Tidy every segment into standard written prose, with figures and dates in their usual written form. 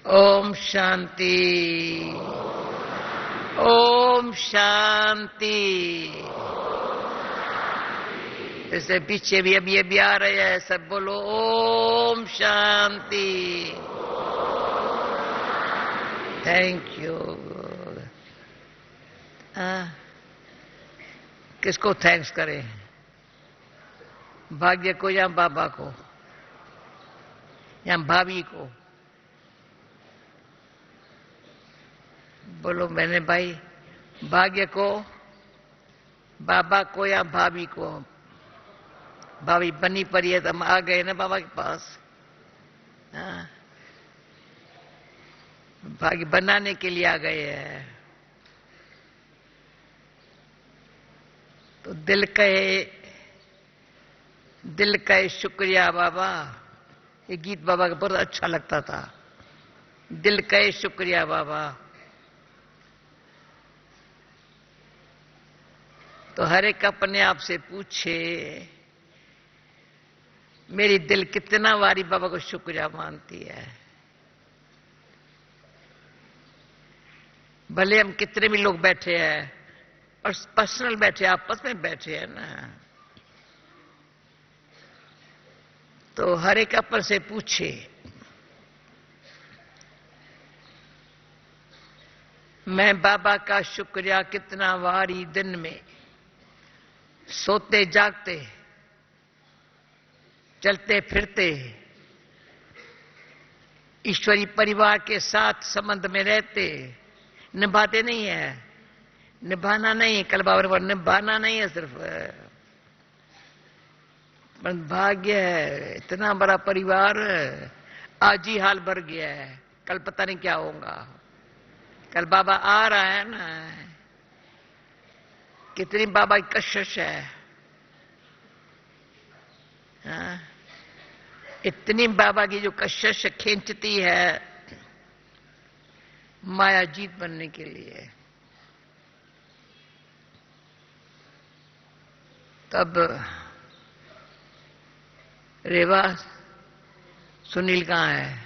ओम शांति। ओम शांति। जैसे पीछे भी अभी आ रहे हैं, सब बोलो ओम शांति। Thank you. किसको थैंक्स करें? भाग्य को या बाबा को या भाभी को? बोलो मैंने भाई, भाग्य को, बाबा को या भाभी को? भाभी बनी पड़ी है तो हम आ गए ना बाबा के पास। भाग्य बनाने के लिए आ गए हैं। तो दिल कहे शुक्रिया बाबा। ये गीत बाबा का बहुत अच्छा लगता था। दिल कहे शुक्रिया बाबा। तो हर एक अपने आप से पूछे, मेरी दिल कितना बारी बाबा को शुक्रिया मानती है। भले हम कितने भी लोग बैठे हैं और पर्सनल बैठे, आपस में बैठे हैं ना, तो हर एक अपन से पूछे, मैं बाबा का शुक्रिया कितना बारी दिन में, सोते जागते, चलते फिरते, ईश्वरी परिवार के साथ संबंध में रहते, निभाते नहीं है। निभाना नहीं है, कल बाबा निभाना नहीं है सिर्फ, भाग्य है। इतना बड़ा परिवार आज ही हाल भर गया है, कल पता नहीं क्या होगा। कल बाबा आ रहा है ना, कितनी बाबा की कशिश है। हाँ? इतनी बाबा की जो कशिश खींचती है माया जीत बनने के लिए। तब रेवा सुनील कहाँ है?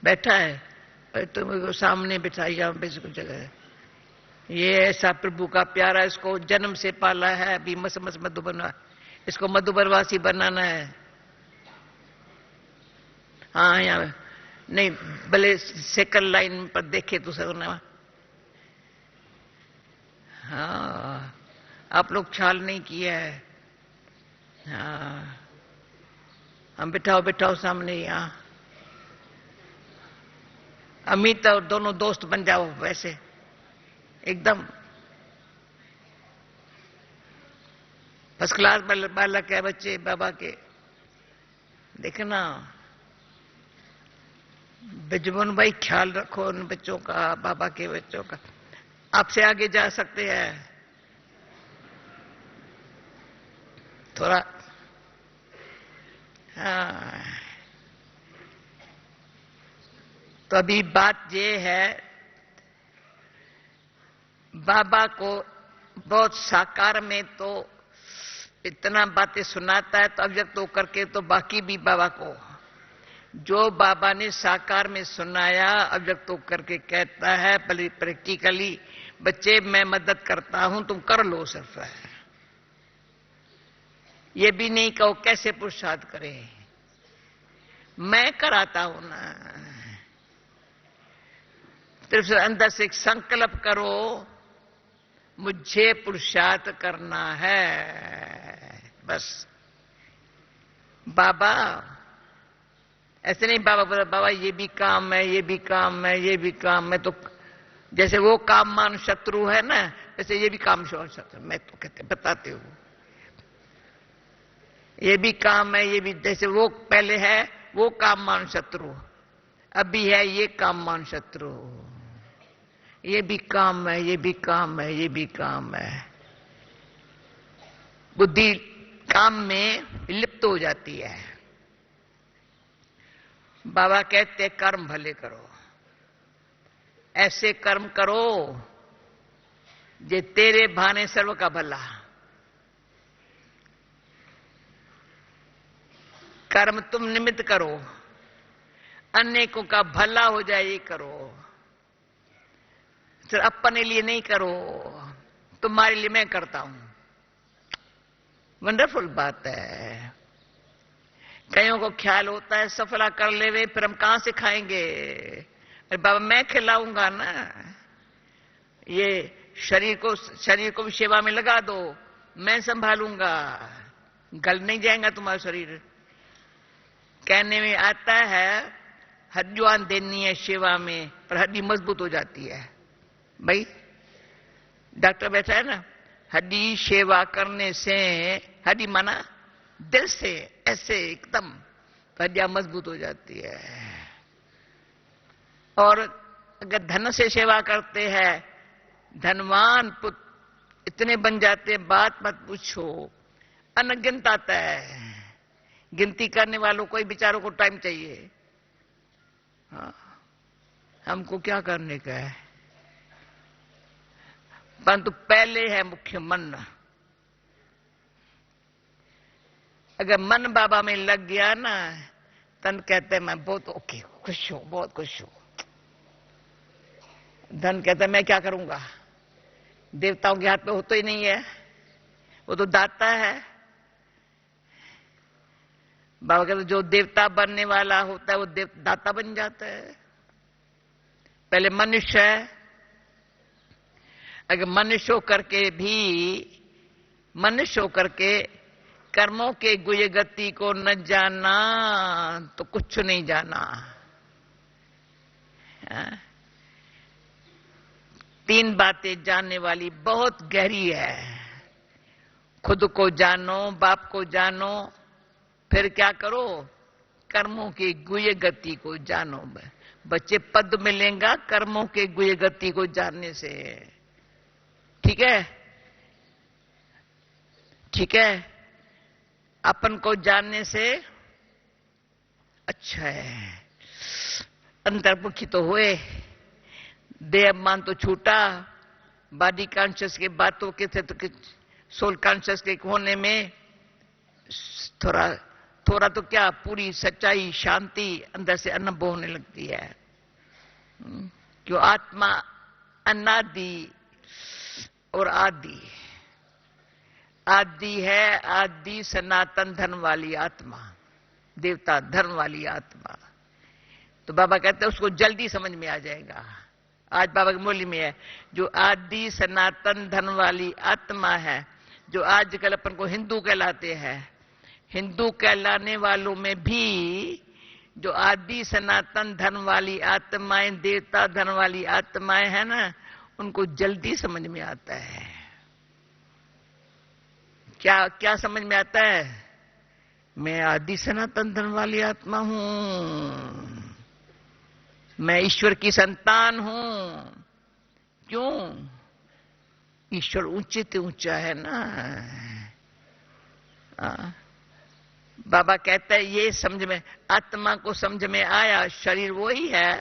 बैठा है? अरे तो मेरे को सामने बिठाई, यहां पे कुछ जगह है। ये ऐसा प्रभु का प्यारा, इसको जन्म से पाला है। अभी मस मधुबन, इसको मधुबनवासी बनाना है। हाँ यहाँ नहीं, भले सेकंड लाइन पर देखे तो सर। हाँ आप लोग ख्याल नहीं किया है। हाँ हम बिठाओ सामने यहाँ। अमित और दोनों दोस्त बन जाओ वैसे एकदम फर्स्ट क्लास बालक है बच्चे बाबा के। देखना बिजमन भाई, ख्याल रखो उन बच्चों का, बाबा के बच्चों का। आपसे आगे जा सकते हैं थोड़ा। हाँ तो अभी बात ये है, बाबा को बहुत साकार में तो इतना बातें सुनाता है, तो अव्यक्त तो करके तो बाकी भी बाबा को जो बाबा ने साकार में सुनाया अव्यक्त तो करके कहता है प्रैक्टिकली, बच्चे मैं मदद करता हूं, तुम कर लो सिर्फ। ये भी नहीं कहो कैसे पुरुषार्थ करे, मैं कराता हूं ना। सिर्फ अंदर से एक संकल्प करो, मुझे पुरुषार्थ करना है बस। बाबा ऐसे नहीं, बाबा ये भी काम है, ये भी काम है, ये भी काम है। तो जैसे वो काम मान शत्रु है ना, वैसे ये भी काम शत्रु। मैं तो कहते बताते हूं, ये भी काम है, ये भी, जैसे वो पहले है वो काम मान शत्रु, अभी है ये काम मान शत्रु। ये भी काम है, ये भी काम है, ये भी काम है। बुद्धि काम में लिप्त हो जाती है। बाबा कहते कर्म भले करो, ऐसे कर्म करो जे तेरे भाने सर्व का भला। कर्म तुम निमित्त करो, अनेकों का भला हो जाए ये करो, सिर्फ अपने लिए नहीं करो, तुम्हारे लिए मैं करता हूं। वंडरफुल बात है। कईयों को ख्याल होता है सफला कर ले वे, फिर हम कहां से खाएंगे? अरे बाबा मैं खिलाऊंगा ना, ये शरीर को भी सेवा में लगा दो, मैं संभालूंगा, गल नहीं जाएगा तुम्हारा शरीर। कहने में आता है हड्डियां देनी है सेवा में, पर हड्डी मजबूत हो जाती है। भाई डॉक्टर बैठा है ना, हड्डी सेवा करने से, हड्डी माना दिल से ऐसे एकदम, तो हड्डियां मजबूत हो जाती है। और अगर धन से सेवा करते हैं, धनवान पुत्र इतने बन जाते हैं, बात मत पूछो, अनगिनत आता है। गिनती करने वालों को ही बेचारों को टाइम चाहिए। हाँ, हमको क्या करने का है? परंतु पहले है मुख्य मन। अगर मन बाबा में लग गया ना, तन कहते मैं बहुत ओके, खुश हूं, बहुत खुश हूं। धन कहता है मैं क्या करूंगा, देवताओं के हाथ में होता ही नहीं है, वो तो दाता है। बाबा कहते जो देवता बनने वाला होता है वो दाता बन जाता है। पहले मनुष्य है, अगर मनुष्य होकर के भी, मनुष्य होकर के कर्मों के गुय गति को न जाना तो कुछ नहीं जाना। तीन बातें जानने वाली बहुत गहरी है। खुद को जानो, बाप को जानो, फिर क्या करो, कर्मों की गुय गति को जानो। बच्चे पद मिलेगा कर्मों के गुय गति को जानने से। ठीक है, ठीक है, अपन को जानने से अच्छा है। अंतर्मुखी तो हुए, देह अभिमान तो छूटा, बॉडी कॉन्शियस की बातों के थे तो सोल कॉन्शियस के होने में थोड़ा थोड़ा तो क्या, पूरी सच्चाई शांति अंदर से अनुभव होने लगती है। क्यों? आत्मा अनादि और आदि, आदि है, आदि सनातन धर्म वाली आत्मा, देवता धर्म वाली आत्मा। तो बाबा कहते हैं उसको जल्दी समझ में आ जाएगा। आज बाबा की मुरली में है, जो आदि सनातन धर्म वाली आत्मा है, जो आजकल अपन को हिंदू कहलाते हैं, हिंदू कहलाने वालों में भी जो आदि सनातन धर्म वाली आत्माएं, देवता धर्म वाली आत्माएं हैं ना, उनको जल्दी समझ में आता है। क्या क्या समझ में आता है? मैं आदि सनातन धर्म वाली आत्मा हूं, मैं ईश्वर की संतान हूं। क्यों? ईश्वर ऊंचे से ऊंचा है ना। बाबा कहता है ये समझ में, आत्मा को समझ में आया, शरीर वो ही है,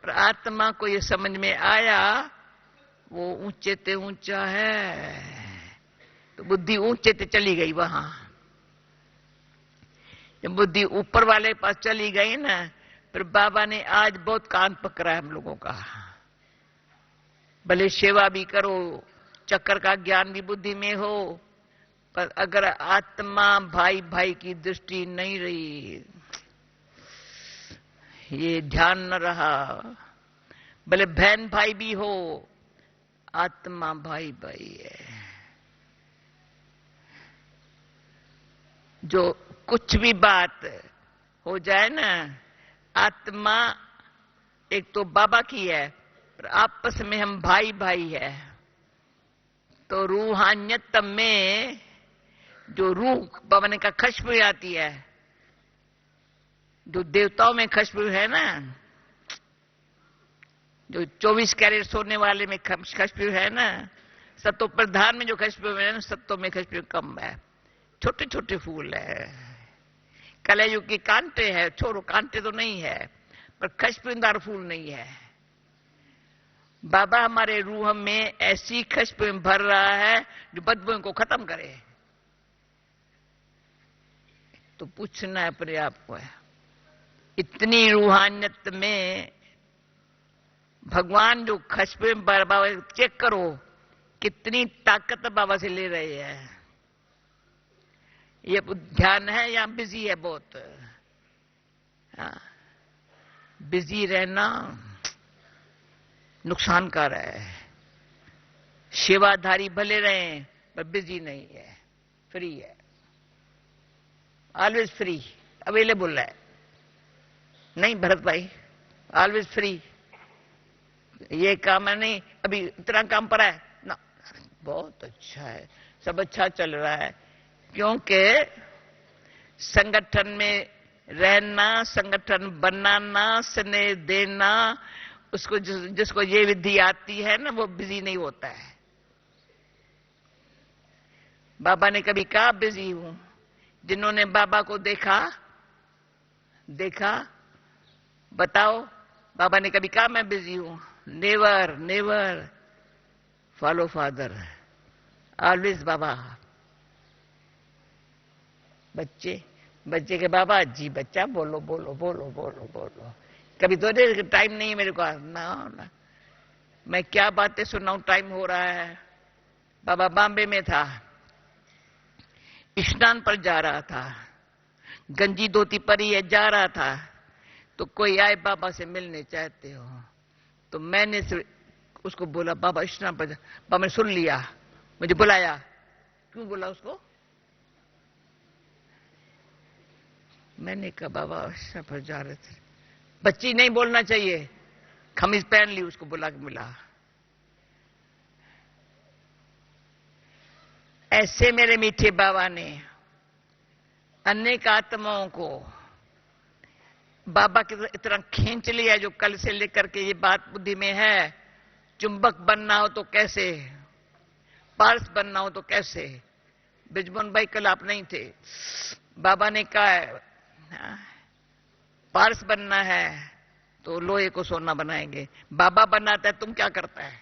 पर आत्मा को ये समझ में आया वो ऊंचे से ऊंचा है, तो बुद्धि ऊंचे से चली गई वहां। जब बुद्धि ऊपर वाले पास चली गई ना, फिर बाबा ने आज बहुत कान पकड़ा है हम लोगों का। भले सेवा भी करो, चक्कर का ज्ञान भी बुद्धि में हो, पर अगर आत्मा भाई भाई की दृष्टि नहीं रही, ये ध्यान न रहा, भले बहन भाई भी हो, आत्मा भाई भाई है। जो कुछ भी बात हो जाए ना, आत्मा एक तो बाबा की है, पर आपस में हम भाई भाई है। तो रूहानियत में जो रूह बाबा ने कहा खुशबू आती है, जो देवताओं में खुशबू है ना, जो 24 कैरेट सोने वाले में खुशबू है ना, सत्तो प्रधान में जो खुशबू है ना, सत्तो में खुशबू कम है। छोटे छोटे फूल है, कलयुग की कांटे है, छोड़ो कांटे तो नहीं है, पर खुशबूदार फूल नहीं है। बाबा हमारे रूह में ऐसी खुशबू भर रहा है जो बदबू को खत्म करे। तो पूछना है अपने आप को है, इतनी रूहानियत में भगवान जो खशबे बाबा चेक करो कितनी ताकत बाबा से ले रहे हैं। ये ध्यान है या बिजी है बहुत? हाँ, बिजी रहना नुकसानकार है। सेवाधारी भले रहें पर बिजी नहीं है, फ्री है, ऑलवेज फ्री, अवेलेबल है। नहीं भरत भाई, ऑलवेज फ्री। ये काम है नहीं, अभी इतना काम पड़ा है ना, बहुत अच्छा है, सब अच्छा चल रहा है। क्योंकि संगठन में रहना, संगठन बनाना, स्नेह देना, उसको जिसको ये विधि आती है ना, वो बिजी नहीं होता है। बाबा ने कभी कहा बिजी हूं? जिन्होंने बाबा को देखा बताओ, बाबा ने कभी कहा मैं बिजी हूं? Never never. Follow father, always बाबा। बच्चे के बाबा जी, बच्चा बोलो बोलो बोलो बोलो बोलो। कभी तो टाइम नहीं है मेरे को ना, मैं क्या बातें सुनाऊं, टाइम हो रहा है। बाबा बॉम्बे में था, स्नान पर जा रहा था, गंजी धोती परी है, जा रहा था तो कोई आए, बाबा से मिलने चाहते हो? तो मैंने उसको बोला बाबा स्नान पर जा। बाबा ने सुन लिया, मुझे बुलाया। क्यों बोला उसको? मैंने कहा बाबा स्नान पर जा रहे थे। बच्ची नहीं बोलना चाहिए, खमीज पहन ली, उसको बुला के मिला। ऐसे मेरे मीठे बाबा ने अनेक आत्माओं को बाबा की इतना खींच लिया, जो कल से लेकर के ये बात बुद्धि में है। चुंबक बनना हो तो कैसे, पार्स बनना हो तो कैसे। बिजमोहन भाई कल आप नहीं थे, बाबा ने कहा पार्स बनना है तो लोहे को सोना बनाएंगे। बाबा बनाता है, तुम क्या करता है?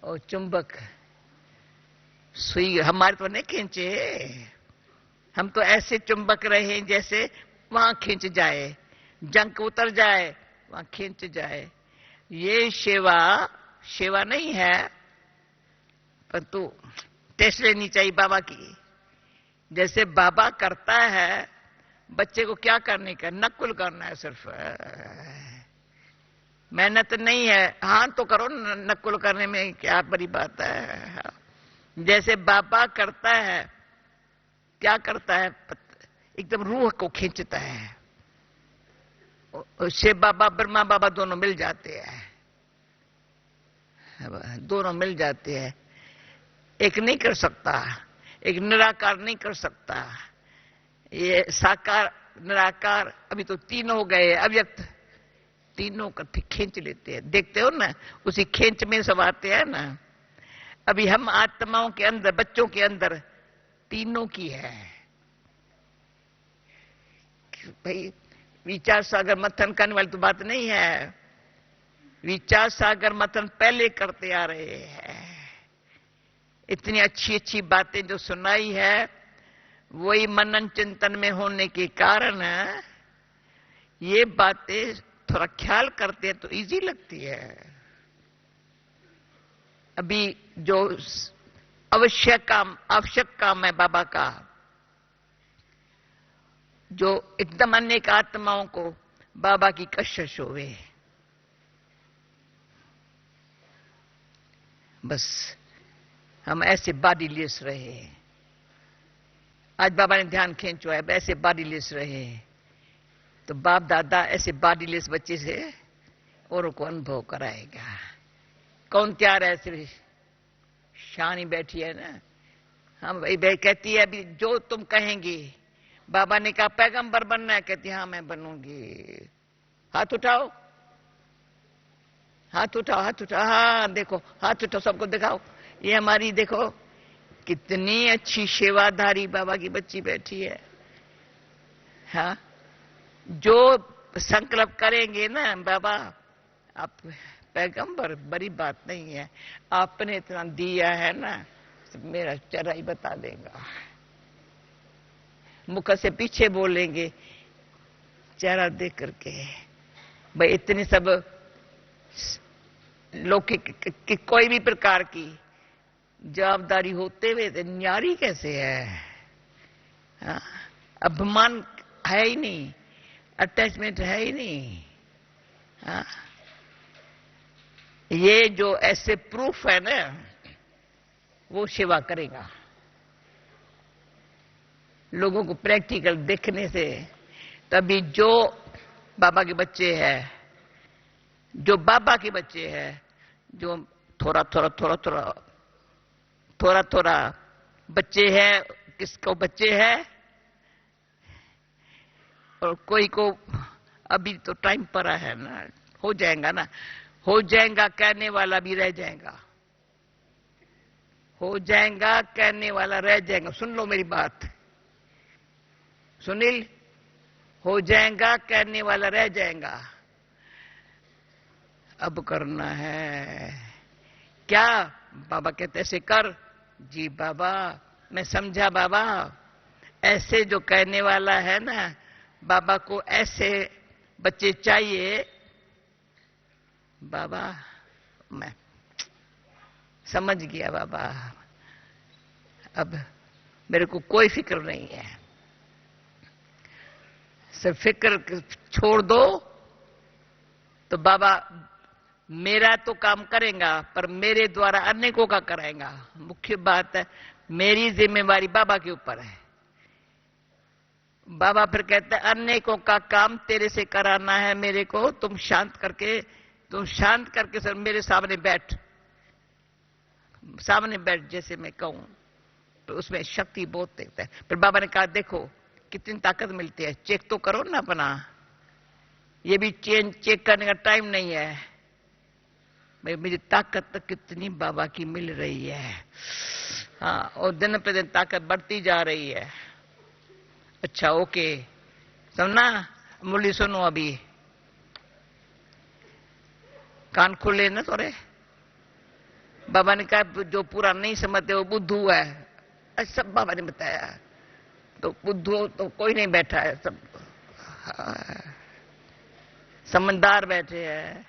और चुंबक सुई हमारे तो नहीं खींचे, हम तो ऐसे चुंबक रहे जैसे वहां खींच जाए, जंक उतर जाए, वहां खींच जाए। ये सेवा नहीं है, परंतु टेस्ट लेनी चाहिए बाबा की। जैसे बाबा करता है, बच्चे को क्या करने का, नकुल करना है सिर्फ, मेहनत नहीं है। हाँ तो करो, नकुल करने में क्या बड़ी बात है। जैसे बाबा करता है, क्या करता है, एकदम रूह को खींचता है। शिव बाबा ब्रह्मा बाबा दोनों मिल जाते हैं, दोनों मिल जाते हैं। एक नहीं कर सकता, एक निराकार नहीं कर सकता। ये साकार निराकार अभी तो तीन हो गए, अव्यक्त, तीनों का खींच लेते हैं। देखते हो ना, उसी खींच में सब आते हैं ना। अभी हम आत्माओं के अंदर, बच्चों के अंदर तीनों की है भाई। विचार सागर मंथन करने वाली तो बात नहीं है, विचार सागर मंथन पहले करते आ रहे हैं। इतनी अच्छी अच्छी बातें जो सुनाई है, वही मनन चिंतन में होने के कारण ये बातें थोड़ा ख्याल करते हैं तो इजी लगती है। अभी जो आवश्यक काम है बाबा का, जो एकदम अनेक आत्माओं को बाबा की कशिश होवे, बस हम ऐसे बॉडी लेस रहे। आज बाबा ने ध्यान खींचवा है, ऐसे बॉडी लेस रहे तो बाप दादा ऐसे बॉडी लेस बच्चे से औरों को अनुभव कराएगा। कौन तैयार है? सिर्फ शानी बैठी है ना। हम भाई कहती है अभी जो तुम कहेंगी। बाबा ने कहा पैगंबर बनना है, कहती हाँ मैं बनूंगी। हाथ उठाओ, हाथ उठाओ, हाथ उठाओ। हाँ देखो, हाथ उठाओ, सबको दिखाओ। ये हमारी देखो कितनी अच्छी सेवाधारी बाबा की बच्ची बैठी है। हाँ, जो संकल्प करेंगे ना बाबा, आप पैगंबर बड़ी बात नहीं है, आपने इतना दिया है ना, मेरा चेहरा ही बता देगा। मुख से पीछे बोलेंगे, चेहरा देख करके। भाई इतनी सब लौकिक की कोई भी प्रकार की जवाबदारी होते हुए न्यारी कैसे है? अभिमान है ही नहीं, अटैचमेंट है ही नहीं। ये जो ऐसे प्रूफ है ना, वो सेवा करेगा लोगों को प्रैक्टिकल देखने से। तभी जो बाबा के बच्चे हैं, जो बाबा के बच्चे हैं, जो थोड़ा थोड़ा थोड़ा थोड़ा थोड़ा थोड़ा बच्चे हैं, किसको बच्चे हैं और कोई को अभी तो टाइम पड़ा है ना, हो जाएगा ना, हो जाएगा कहने वाला भी रह जाएगा, हो जाएगा कहने वाला रह जाएगा। सुन लो मेरी बात सुनील, हो जाएगा कहने वाला रह जाएगा। अब करना है क्या? बाबा कहते ऐसे कर। जी बाबा मैं समझा बाबा। ऐसे जो कहने वाला है ना, बाबा को ऐसे बच्चे चाहिए। बाबा मैं समझ गया बाबा, अब मेरे को कोई फिक्र नहीं है। सिर्फ फिक्र छोड़ दो तो बाबा मेरा तो काम करेगा, पर मेरे द्वारा अनेकों का कराएगा। मुख्य बात है, मेरी जिम्मेवारी बाबा के ऊपर है। बाबा फिर कहते हैं अनेकों का काम तेरे से कराना है मेरे को। तुम शांत करके सर मेरे सामने बैठ, जैसे मैं कहूं तो उसमें शक्ति बहुत देखता है। फिर बाबा ने कहा देखो कितनी ताकत मिलती है, चेक तो करो ना अपना। ये भी चेक करने का टाइम नहीं है। भाई मुझे ताकत कितनी बाबा की मिल रही है। हाँ, और दिन पे दिन ताकत बढ़ती जा रही है। अच्छा ओके, समझना। मुरली सुनो, अभी कान खुले ना थोड़े। बाबा ने कहा जो पूरा नहीं समझते वो बुद्धू है। सब बाबा ने बताया। तो बुद्धू तो कोई नहीं बैठा है, सब समझदार बैठे हैं।